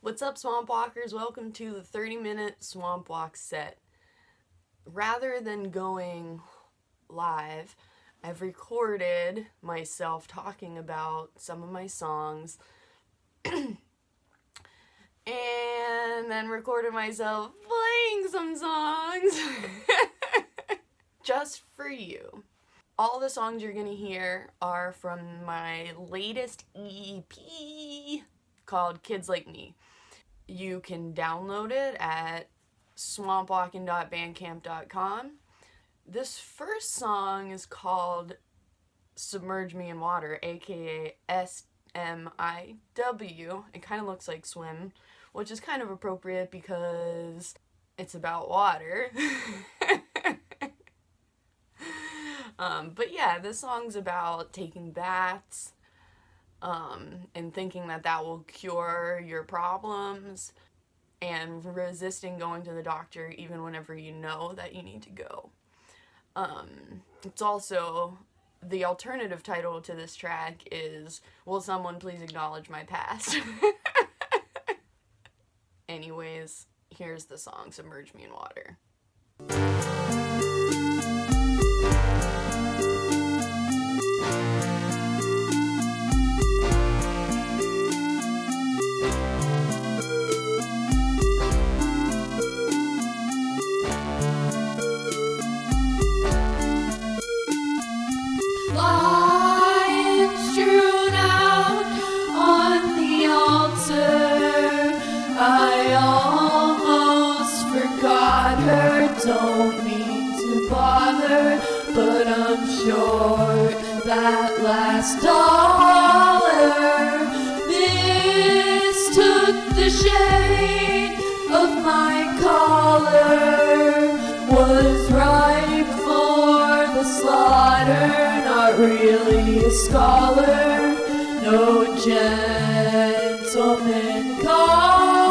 What's up, Swampwalkers? Welcome to the 30-minute Swampwalk set. Rather than going live, I've recorded myself talking about some of my songs and then recorded myself playing some songs just for you. All the songs you're gonna hear are from my latest EP called Kids Like Me. You can download it at swampwalkin.bandcamp.com. This first song is called Submerge Me in Water, aka SMIW. It kind of looks like swim, which is kind of appropriate because it's about water. But yeah, this song's about taking baths, and thinking that that will cure your problems, and resisting going to the doctor even whenever you know that you need to go. It's also, the alternative title to this track is, Will Someone Please Acknowledge My Past? Anyways, here's the song, Submerge Me in Water. Don't mean to bother, but I'm sure that last dollar mistook the shade of my collar, was ripe for the slaughter, not really a scholar, no gentleman callers.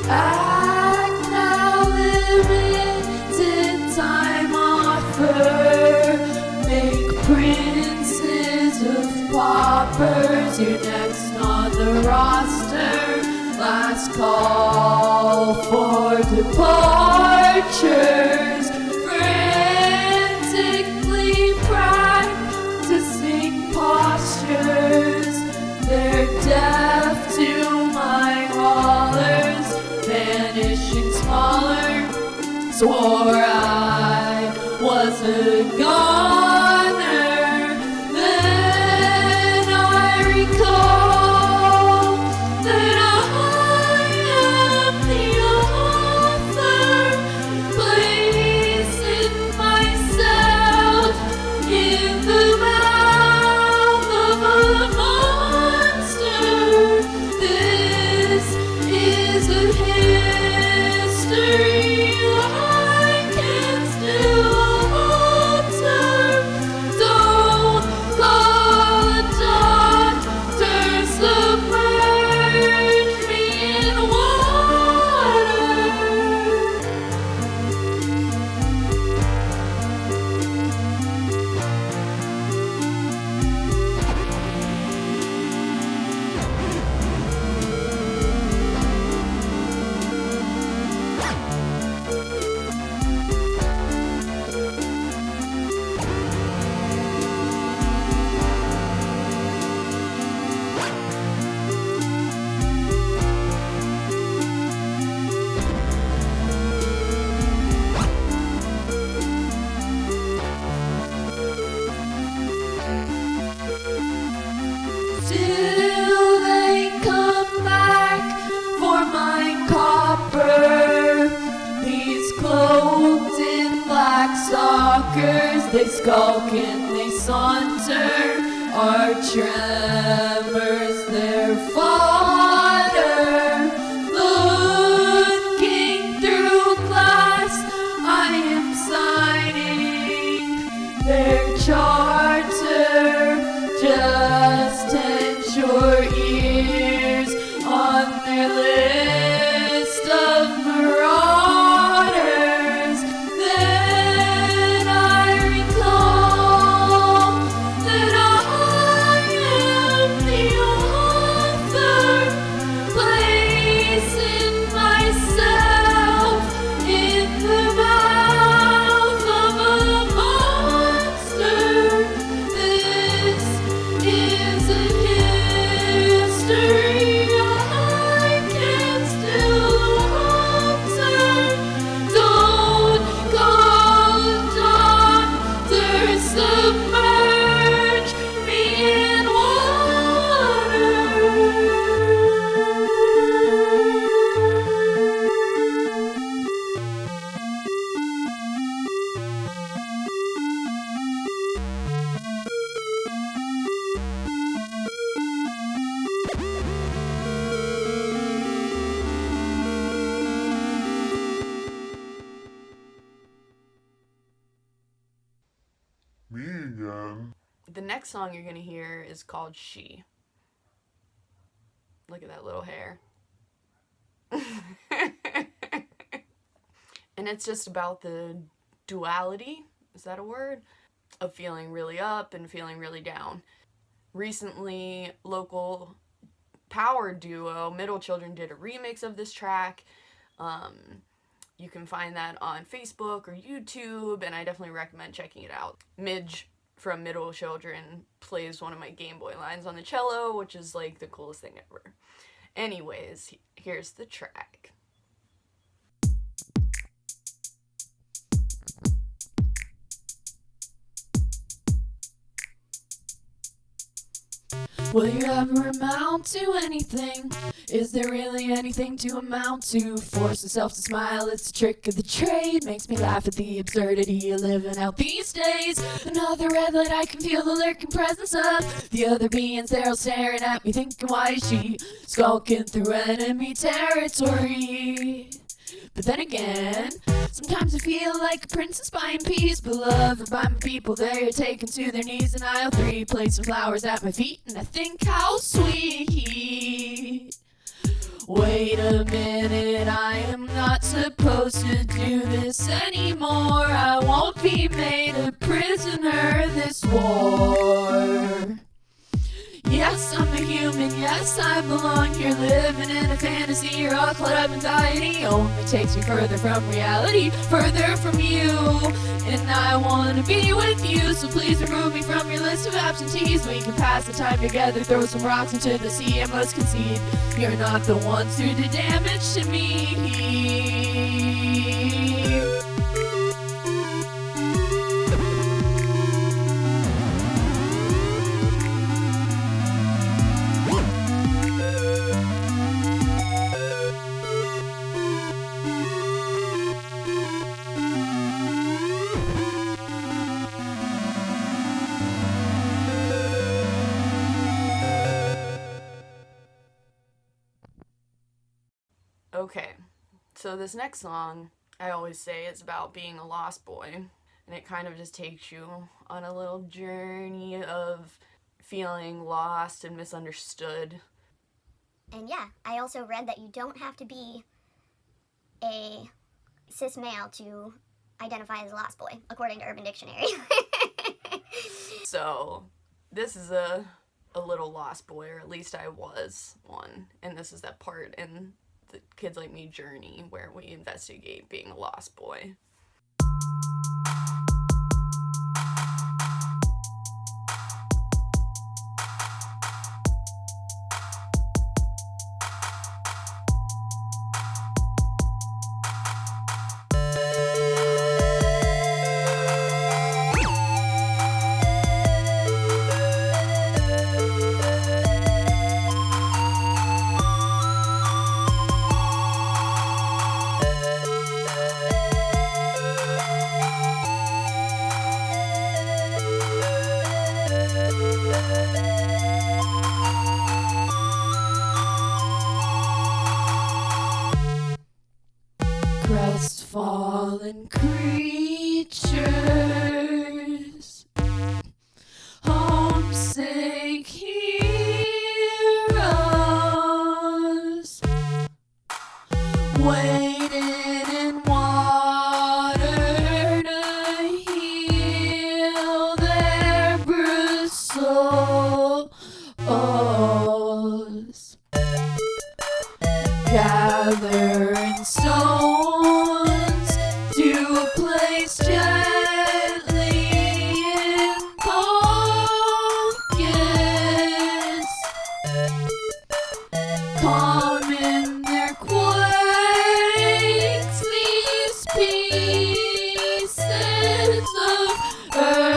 Act now, limited time offer. Make princes of paupers. You're next on the roster. Last call for departures. Frantically practicing postures. They're deaf to my hollers. Vanishing smaller, swore I was a goner. Then I recall that I am the author, placing myself in the mouth of a monster. This is a history I can still alter. Don't call a doctor, submerge me in water. copper. These clothed in black stalkers, they skulk and they saunter. Our tremors, their fodder. Looking through glass, I am signing their charter. Just tense your ears on their list of marauders. Then I recall that I am the author, placing myself in the mouth of a monster. This is a history I can still observe. Don't call doctors, submerge me in water. Me again. The next song you're gonna hear is called She. Look at that little hair. And it's just about the duality, is that a word? Of feeling really up and feeling really down. Recently, local power duo Middle Children did a remix of this track. You can find that on Facebook or YouTube, and I definitely recommend checking it out. Midge from Middle Children plays one of my Game Boy lines on the cello, which is like the coolest thing ever. Anyways, here's the track. Will you ever amount to anything? Is there really anything to amount to? Force yourself to smile, it's a trick of the trade. Makes me laugh at the absurdity of living out these days. Another red light, I can feel the lurking presence of the other beings there all staring at me, thinking why is she skulking through enemy territory? But then again, sometimes I feel like a princess buying peace, beloved by my people. They're taken to their knees in aisle 3, placing flowers at my feet, and I think how sweet. Wait a minute, I am not supposed to do this anymore. I won't be made a prisoner this war. Yes, I'm a human, yes, I belong here, living in a fantasy. You're all caught up in anxiety, only takes me further from reality, further from you. And I wanna be with you, so please remove me from your list of absentees. We can pass the time together, throw some rocks into the sea. I must concede, you're not the ones who did damage to me. Okay, so this next song, I always say, is about being a lost boy. And it kind of just takes you on a little journey of feeling lost and misunderstood. And yeah, I also read that you don't have to be a cis male to identify as a lost boy, according to Urban Dictionary. So, this is a little lost boy, or at least I was one. And this is that part in the Kids Like Me journey where we investigate being a lost boy. crestfallen creatures, homesick heroes, wading in water to heal their bruised souls, gathering stones to a place gently in pockets, calm in their quakes, these pieces of earth.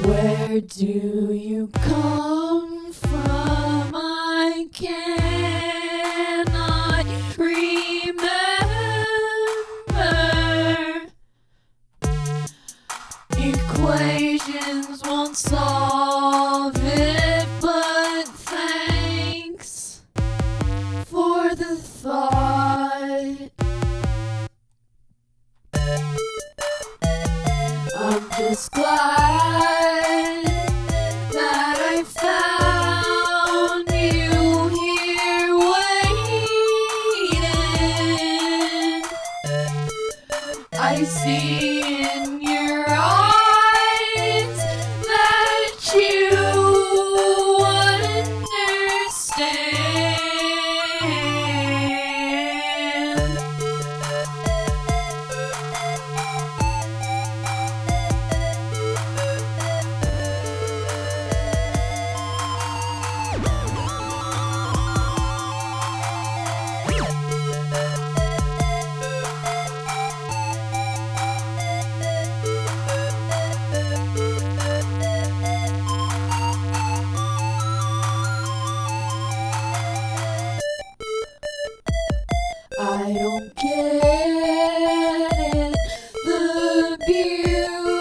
Where do you come from? I cannot remember. Equations won't solve it, but thanks for the thought. I'm just glad that I found you here waiting. I see in your eyes that you understand. I don't get it, the beauty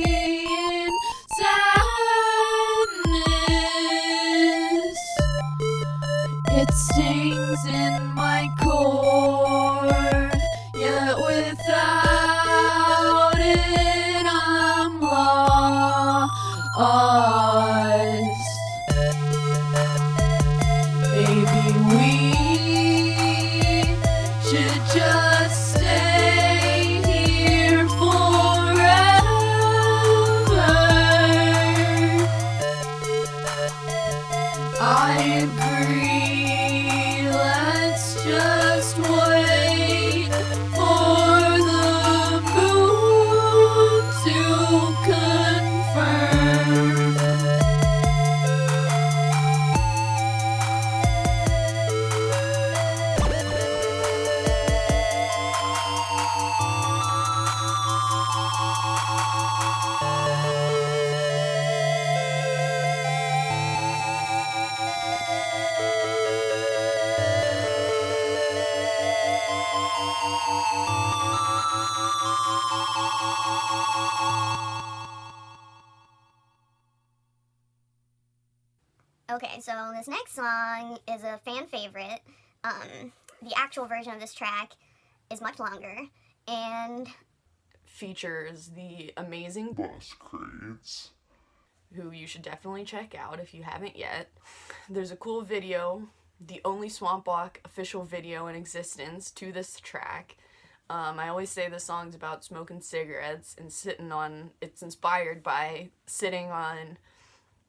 in sadness. It stings in my core, yet without it I'm lost. Maybe we should just stay here forever. I agree, let's just wait for the moon to confirm. Okay, so this next song is a fan favorite. The actual version of this track is much longer, and Features the amazing Bus crates. who you should definitely check out if you haven't yet. There's a cool video, the only Swampwalk official video in existence to this track. I always say this song's about smoking cigarettes and it's inspired by sitting on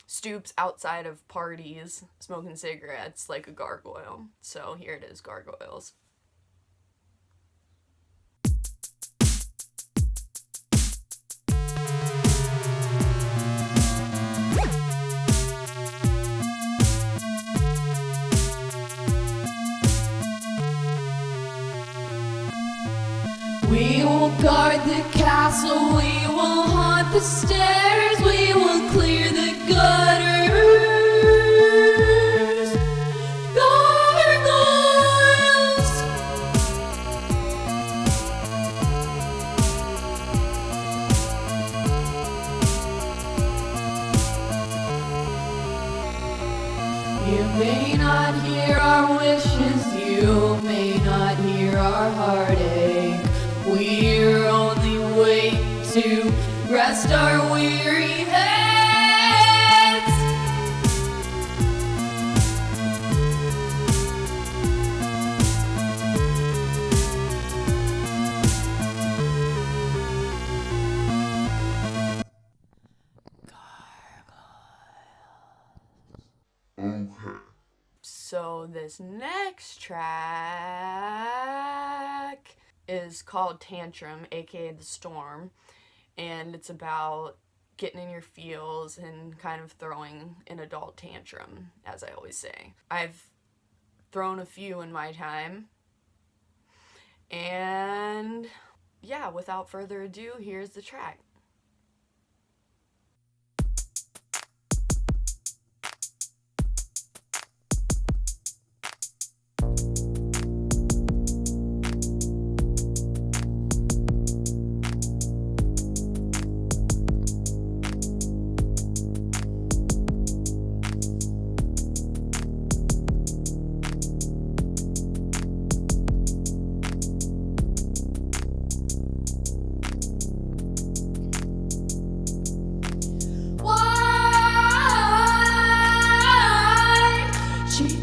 stoops outside of parties, smoking cigarettes like a gargoyle. So here it is, Gargoyles. We will guard the castle, we will haunt the stairs, we will clear the gutters. Gargoyles! You may not hear our wishes, you may not hear our heartache. We're only waiting to rest our weary heads. Okay. So this next track is called Tantrum, aka The Storm, and it's about getting in your feels and kind of throwing an adult tantrum, as I always say. I've thrown a few in my time, and yeah, without further ado, here's the track.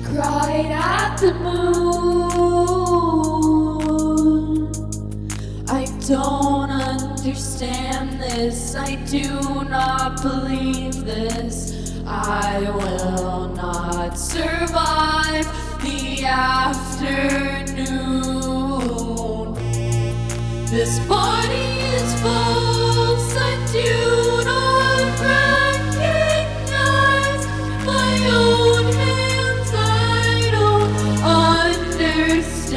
Cried at the moon. I don't understand this, I do not believe this. I will not survive the afternoon. This body is false, I do not recognize my own hands. I don't understand.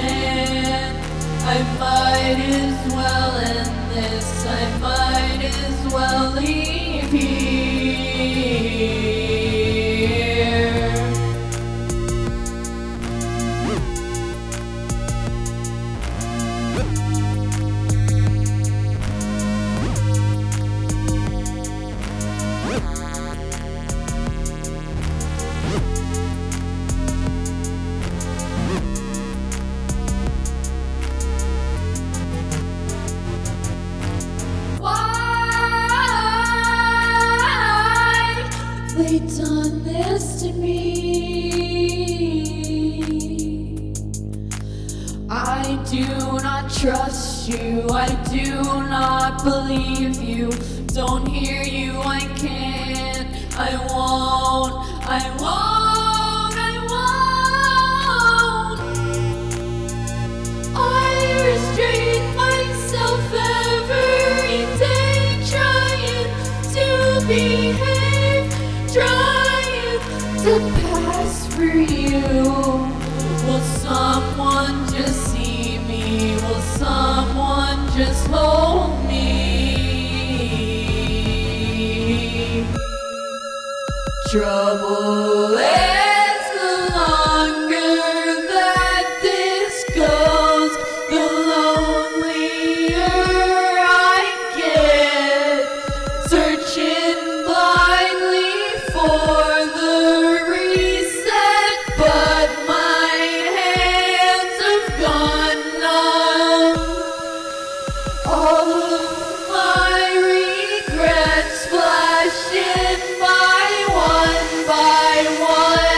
I might as well end this, I might as well leave here. They done this to me. I do not trust you, I do not believe you. Don't hear you, I can't, I won't, I won't, I won't. I restrain myself every day, trying to behave, trying to pass for you. Will someone just see me? Will someone just hold me? Trouble is the longer that this goes, the lonelier I get, searching blindly for the reset, but my hands have gone numb. All of my regrets flash in by one by one.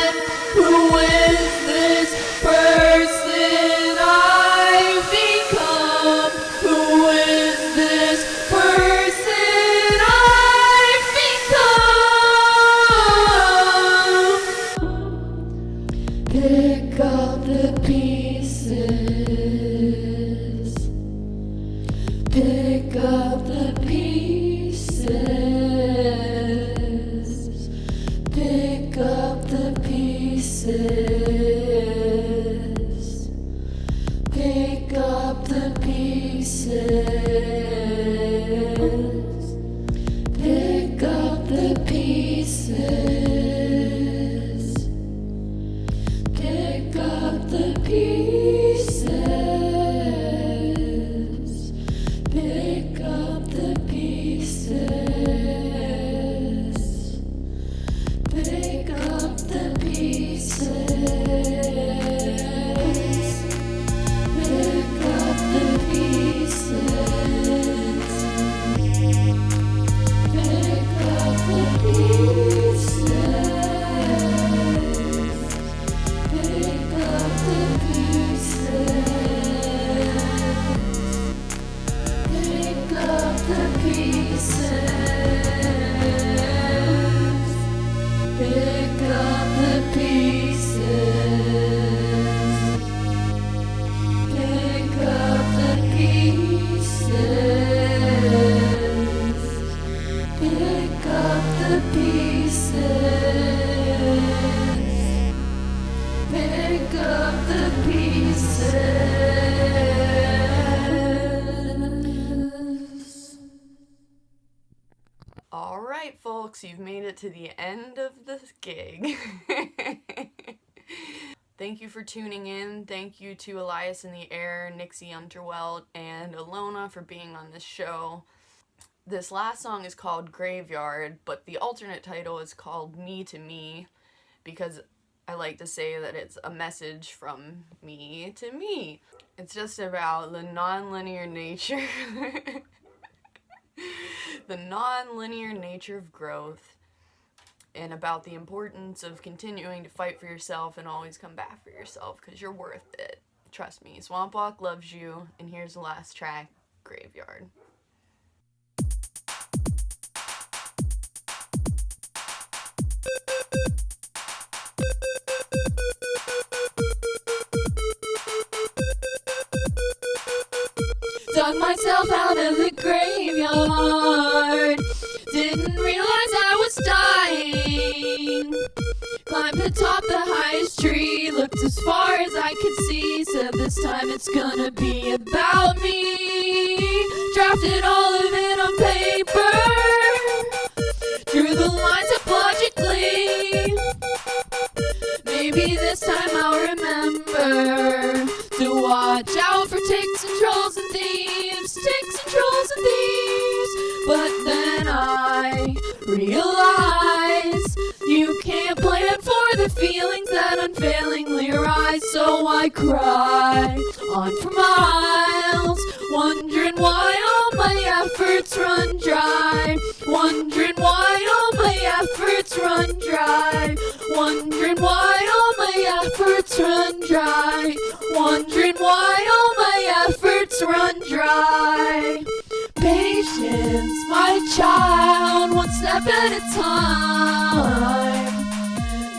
folks, you've made it to the end of this gig. Thank you for tuning in. Thank you to Elias in the Air, Nixie Unterwelt, and ALONA for being on this show. This last song is called Graveyard, but the alternate title is called Me to Me, because I like to say that it's a message from me to me. It's just about the non-linear nature the non-linear nature of growth, and about the importance of continuing to fight for yourself and always come back for yourself, because you're worth it. Trust me, Swampwalk loves you, and here's the last track, Graveyard. Dug myself out of the graveyard. Didn't realize I was dying. Climbed atop the highest tree. Looked as far as I could see. Said this time it's gonna be about me. Drafted all of it on paper. Drew the lines up logically. Maybe this time I'll remember to watch out for ticks and trolls and thieves, ticks and trolls and thieves. But then I realize you can't plan for the feelings that unfailingly arise. So I cry on for miles, wondering why all my efforts run dry. Wondering why all my efforts run dry. Wondering why all my efforts run dry. Wondering why all my efforts run dry. Patience, my child, one step at a time.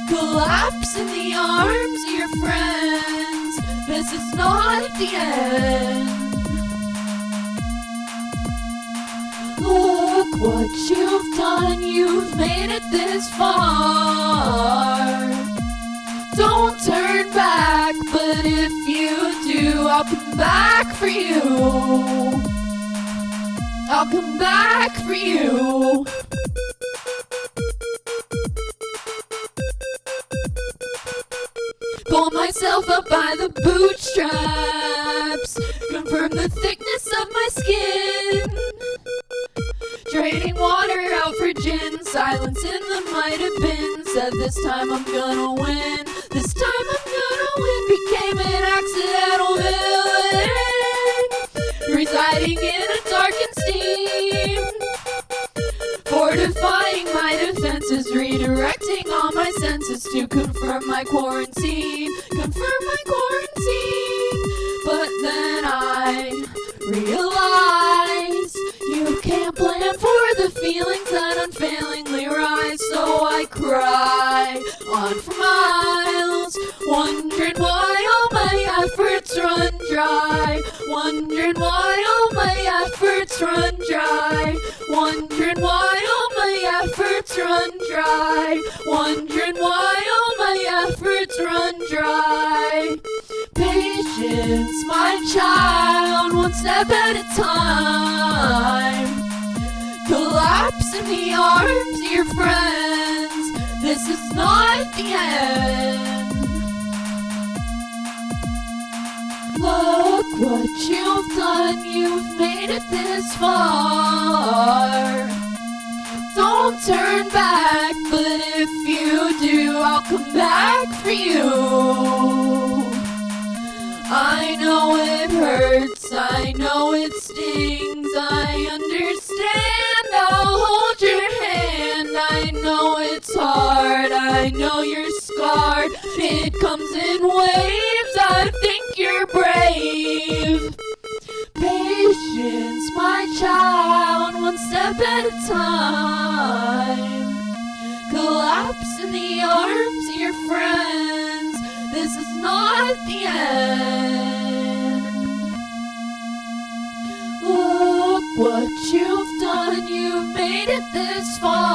Collapse in the arms of your friends. This is not the end. Look what you've done, you've made it this far. Don't turn back, but if you do, I'll come back for you. I'll come back for you. Pull myself up by the bootstraps. Confirm the thickness of my skin. Trading water out for gin. Silence in the might have been. Said this time I'm gonna win. This time I'm gonna win. Became an accidental villain, residing in a darkened steam. Fortifying my defenses, redirecting all my senses to confirm my quarantine. Confirm my quarantine. But then I realize you can't plan for the feelings that unfailingly rise. So I cry on for miles, wondering why all my efforts run dry. Wondering why all my efforts run dry. Wondering why all my efforts run dry. Wondering why all my efforts run dry. Patience, my child, one step at a time. Collapse in the arms of your friends. This is not the end. Look what you've done, you've made it this far. Don't turn back, but if you do, I'll come back for you. I know it hurts, I know it stings, I understand, I'll hold your hand. I know it's hard, I know you're scarred, it comes in waves, I think you're brave. Patience, my child, one step at a time. Collapse in the arms of your friends. This is not the end. Look what you've done, you've made it this far.